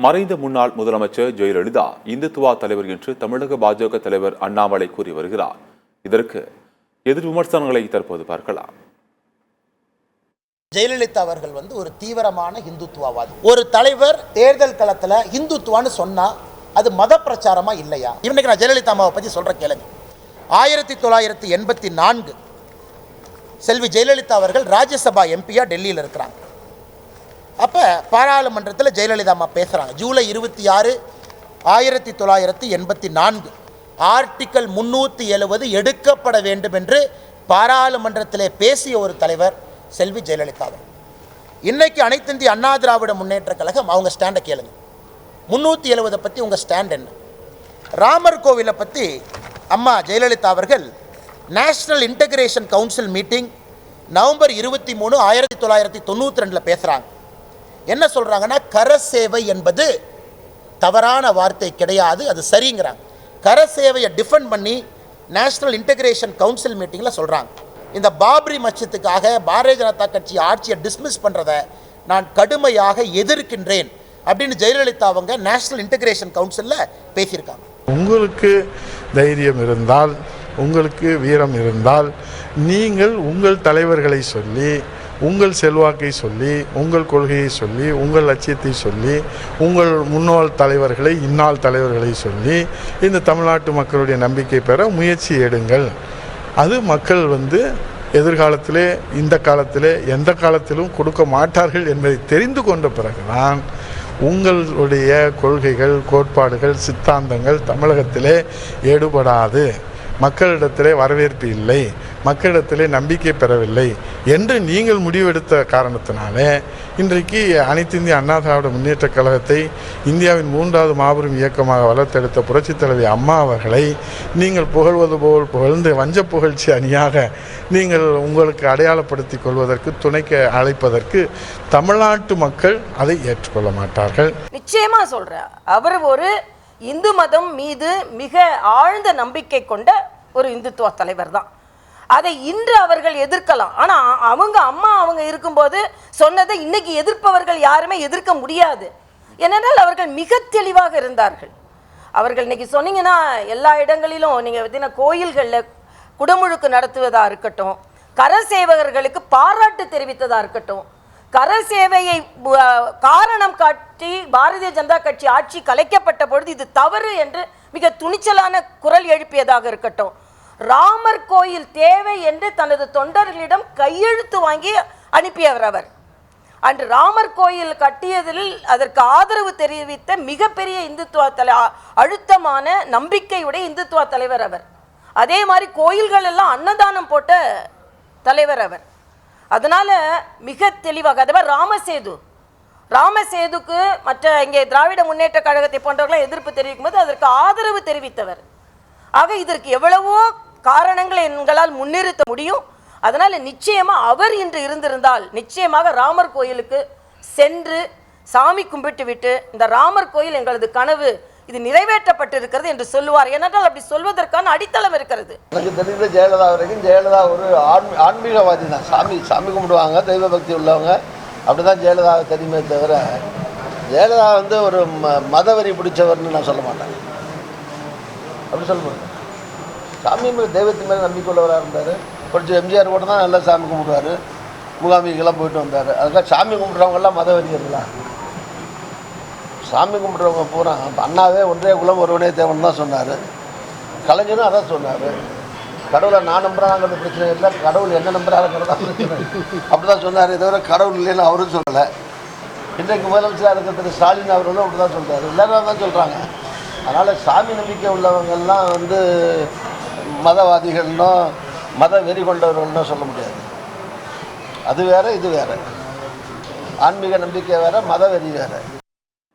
மறைந்த முன்னாள் முதலமைச்சர் ஜெயலலிதா இந்துத்துவா தலைவர் என்று தமிழக பாஜக தலைவர் அண்ணாமலை கூறி வருகிறார். இதற்கு எதிர் விமர்சனங்களை தற்போது பார்க்கலாம். ஜெயலலிதா அவர்கள் ஒரு தீவிரமான இந்துத்துவவாதி. ஒரு தலைவர் தேர்தல் களத்தில் இந்துத்துவான்னு சொன்னா அது மத பிரச்சாரமா இல்லையா? இன்னைக்கு நான் ஜெயலலிதா அம்மாவை பற்றி சொல்ற கேளுங்க. 1984 செல்வி ஜெயலலிதா அவர்கள் ராஜ்யசபா எம்பியா டெல்லியில் இருக்கிறாங்க. அப்போ பாராளுமன்றத்தில் ஜெயலலிதா அம்மா பேசுகிறாங்க. ஜூலை 26, 1984 ஆர்டிக்கல் 370 எடுக்கப்பட வேண்டும் என்று பாராளுமன்றத்திலே பேசிய ஒரு தலைவர் செல்வி ஜெயலலிதா அவர்கள். இன்னைக்கு அனைத்து இந்திய அண்ணா திராவிட முன்னேற்ற கழகம் அவங்க ஸ்டாண்டை கேளுங்க. 370 பற்றி உங்கள் ஸ்டாண்ட் என்ன? ராமர் கோவிலை பற்றி அம்மா ஜெயலலிதா அவர்கள் national integration council meeting November 23, 1992 பேசுகிறாங்க. என்ன சொல்கிறாங்கன்னா, கரசேவை என்பது தவறான வார்த்தை கிடையாது, அது சரிங்கிறாங்க. கரசேவையை டிஃபெண்ட் பண்ணி நேஷனல் இன்டகிரேஷன் கவுன்சில் மீட்டிங்கில் சொல்கிறாங்க. இந்த பாப்ரி மஸ்ஜித்துக்காக பாரதிய ஜனதா கட்சி ஆட்சியை டிஸ்மிஸ் பண்ணுறதை நான் கடுமையாக எதிர்க்கின்றேன் அப்படின்னு ஜெயலலிதா அவங்க நேஷனல் இன்டகிரேஷன் கவுன்சிலில் பேசியிருக்காங்க. உங்களுக்கு தைரியம் இருந்தால், உங்களுக்கு வீரம் இருந்தால், நீங்கள் உங்கள் தலைவர்களை சொல்லி, உங்கள் செல்வாக்கை சொல்லி, உங்கள் கொள்கையை சொல்லி, உங்கள் லட்சியத்தை சொல்லி, உங்கள் முன்னாள் தலைவர்களை இந்நாள் தலைவர்களை சொல்லி இந்த தமிழ்நாட்டு மக்களுடைய நம்பிக்கை பெற முயற்சி எடுங்கள். அது மக்கள் எதிர்காலத்திலே, இந்த காலத்திலே, எந்த காலத்திலும் கொடுக்க மாட்டார்கள் என்பதை தெரிந்து கொண்ட பிறகுதான் உங்களுடைய கொள்கைகள், கோட்பாடுகள், சித்தாந்தங்கள் தமிழகத்திலே ஈடுபடாது, மக்களிடத்திலே வரவேற்பு இல்லை, மக்களிடத்திலே நம்பிக்கை பெறவில்லை என்று நீங்கள் முடிவெடுத்த காரணத்தினாலே இன்றைக்கு அனைத்து இந்திய அண்ணா திராவிட முன்னேற்ற கழகத்தை இந்தியாவின் 3வது மாபெரும் இயக்கமாக வளர்த்தெடுத்த புரட்சித் தலைவி அம்மா அவர்களை நீங்கள் புகழ்வது போல் புகழ்ந்து வஞ்ச புகழ்ச்சி அணியாக நீங்கள் உங்களுக்கு அடையாளப்படுத்திக் கொள்வதற்கு, துணைக்க அழைப்பதற்கு தமிழ்நாட்டு மக்கள் அதை ஏற்றுக்கொள்ள மாட்டார்கள். நிச்சயமா சொல்றேன். அவர் ஒரு இந்து மதம் மீது மிக ஆழ்ந்த நம்பிக்கை கொண்ட ஒரு இந்துத்துவ தலைவர் தான். அதை இன்று அவர்கள் எதிர்க்கலாம். ஆனால் அவங்க இருக்கும்போது சொன்னதை இன்னைக்கு எதிர்ப்பவர்கள் யாருமே எதிர்க்க முடியாது. ஏனென்றால் அவர்கள் மிக தெளிவாக இருந்தார்கள். அவர்கள் இன்னைக்கு சொன்னீங்கன்னா எல்லா இடங்களிலும் நீங்கள் பார்த்தீங்கன்னா கோயில்களில் குடமுழுக்கு நடத்துவதாக இருக்கட்டும், கரசேவகர்களுக்கு பாராட்டு தெரிவித்ததாக இருக்கட்டும், கரசேவையை காரணம் காட்டி பாரதிய ஜனதா கட்சி ஆட்சி கலைக்கப்பட்ட பொழுது இது தவறு என்று மிக துணிச்சலான குரல் எழுப்பியதாக இருக்கட்டும், ராமர் கோயில் தேவை என்று தனது தொண்டர்களிடம் கையெழுத்து வாங்கி அனுப்பியவர் அவர். அன்று ராமர் கோயில் கட்டியதில் அதற்கு ஆதரவு தெரிவித்த மிகப்பெரிய இந்துத்துவ அழுத்தமான நம்பிக்கையுடைய இந்துத்துவ தலைவர் அவர். அதே மாதிரி கோயில்கள் எல்லாம் அன்னதானம் போட்ட தலைவர் அவர். அதனால மிக தெளிவாக அதே ராமசேதுக்கு மற்ற இங்கே திராவிட முன்னேற்ற கழகத்தை போன்றவர்களை எதிர்ப்பு தெரிவிக்கும் போது அதற்கு ஆதரவு தெரிவித்தவர். ஆக இதற்கு எவ்வளவோ காரணங்களை எங்களால் முன்னிறுத்த முடியும். அதனால நிச்சயமா அவர் இன்று இருந்திருந்தால் நிச்சயமாக ராமர் கோயிலுக்கு சென்று சாமி கும்பிட்டு விட்டு இந்த ராமர் கோயில் எங்களது கனவு இது நிறைவேற்றப்பட்டிருக்கிறது என்று சொல்லுவார். ஏனென்றால் அப்படி சொல்வதற்கான அடித்தளம் இருக்கிறது. எனக்கு தெரிந்த ஜெயலலிதா வரைக்கும் ஜெயலலிதா ஒரு ஆன்மீகவாதி தான். சாமி கும்பிடுவாங்க, தெய்வ பக்தி உள்ளவங்க, அப்படிதான் ஜெயலலிதா தெரியுமே தவிர ஜெயலலிதா ஒரு மதவெறி பிடிச்சவர்னு நான் சொல்ல மாட்டேன். அப்படி சொல்ல மாட்டேன். சாமி மேலே, தெய்வத்தின் மேலே நம்பிக்கை உள்ளவராக இருந்தார். கொஞ்சம் எம்ஜிஆர் கூட தான் நல்லா சாமி கும்பிடுவார், முகாமிக்கெல்லாம் போயிட்டு வந்தார். அதுக்காக சாமி கும்பிட்றவங்கெல்லாம் மதவெறியர்களா? சாமி கும்பிட்றவங்க பூரா அண்ணாவே ஒன்றே குலம் ஒருவனே தேவன் தான் சொன்னார். கலைஞரும் அதான் சொன்னார். கடவுளை நான் நம்புறாங்கிறது பிரச்சனை இல்லை, கடவுள் என்ன நம்புறாங்கிறது தான் பிரச்சனை. அப்படி தான் சொன்னார். தவிர கடவுள் இல்லைன்னு அவரும் சொல்லலை. இன்றைக்கு முதலமைச்சராக இருக்கிற திரு ஸ்டாலின் அவர்களும் அப்படி தான் சொல்கிறார். எல்லாரும் தான் சொல்கிறாங்க. அதனால் சாமி நம்பிக்கை உள்ளவங்கள்லாம் மதவாதிகள்னோ மத வெறி கொண்டவர்கள்னோ சொல்ல முடியாது. அது வேறு, இது வேறு. ஆன்மீக நம்பிக்கை வேறு, மத வெறி வேறு.